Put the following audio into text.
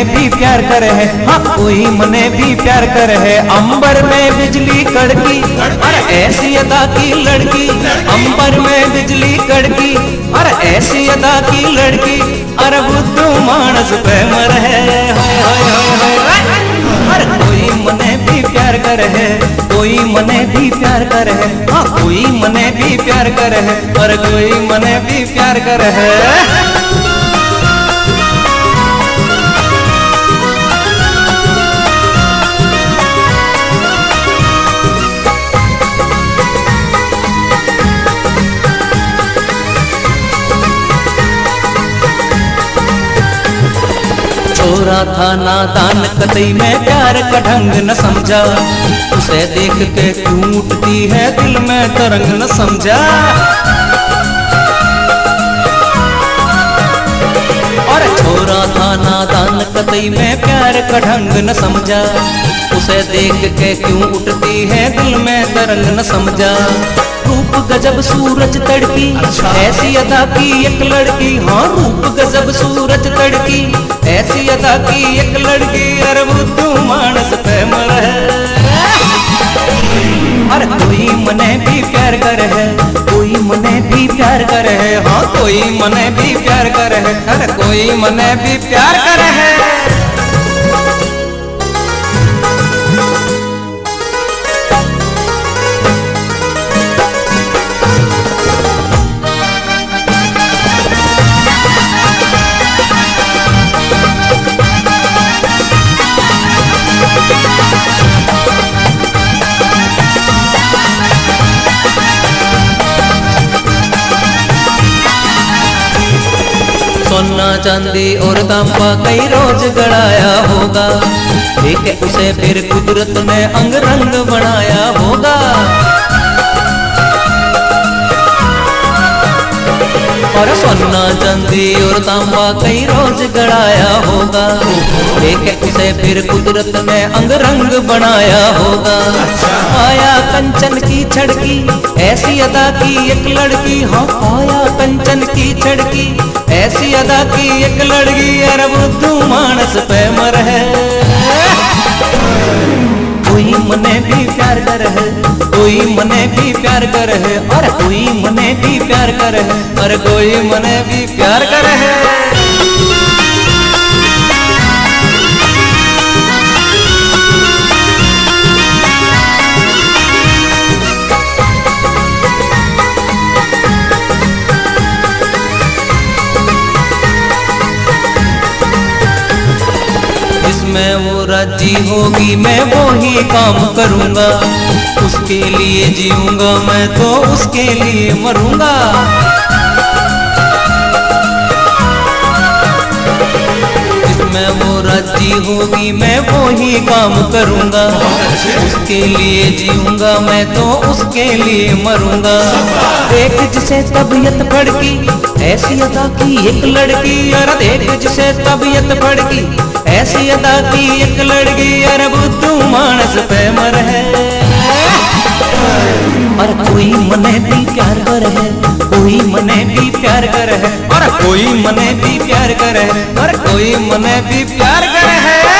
भी प्यार करे है, हाँ कोई मने भी प्यार करे है। अंबर में बिजली कड़की अरे ऐसी अदा की लड़की, अंबर में बिजली कड़की अरे ऐसी अदा की लड़की, अरे बुद्धू मानस पे मर है। अरे कोई मने भी प्यार करे है, कोई मने भी प्यार करे है, हाँ कोई मने भी प्यार करे है, अरे कोई मने भी प्यार करे है। छोरा था नादान कतई में प्यार का ढंग न समझा, उसे देख के क्यों उठती है दिल में तरंग न समझा। और छोरा था नादान कतई में प्यार का ढंग न समझा, उसे देख के क्यों उठती है दिल में तरंग न समझा। रूप गजब सूरज तड़की ऐसी अदा की एक लड़की, हाँ रूप गजब सूरज तड़की ऐसी अदा की एक लड़की, अरे बुद्धू मानस पे मर है। अरे कोई मने भी प्यार करे है, कोई मने भी प्यार करे है, हाँ कोई मने भी प्यार करे है, अरे कोई मने भी प्यार करे है। सोना चांदी और तांबा कई रोज गड़ाया होगा, ठीक उसे फिर कुदरत ने अंग रंग बनाया होगा। और सोना चांदी और तांबा कई रोज गड़ाया होगा, ठीक उसे फिर कुदरत ने अंग रंग बनाया होगा। आया कंचन की छड़की ऐसी अदा की एक लड़की, हाँ आया कंचन की छड़की ऐसी अदा की एक लड़की, अरे बुद्धू मानस पे मर है। कोई मने भी प्यार करे है, कोई मने भी प्यार करे है, और कोई मने भी प्यार करे है, और कोई मने भी प्यार करे है। मैं वो राजी होगी मैं वो ही काम करूंगा, उसके लिए जीऊंगा मैं तो उसके लिए मरूंगा। इसमें वो राजी होगी मैं वो ही काम करूंगा, उसके लिए जीऊंगा मैं तो उसके लिए मरूंगा। देख जिसे तबीयत भड़की ऐसी अदा की एक लड़की, अरे देख जिसे तबीयत भड़की ऐसी अदा की एक लड़की, अरे बुद्धू मानस पे मर है। और कोई मने भी प्यार करे है, कोई मने भी प्यार करे है, और कोई मने भी प्यार करे है, और कोई मने भी प्यार करे है।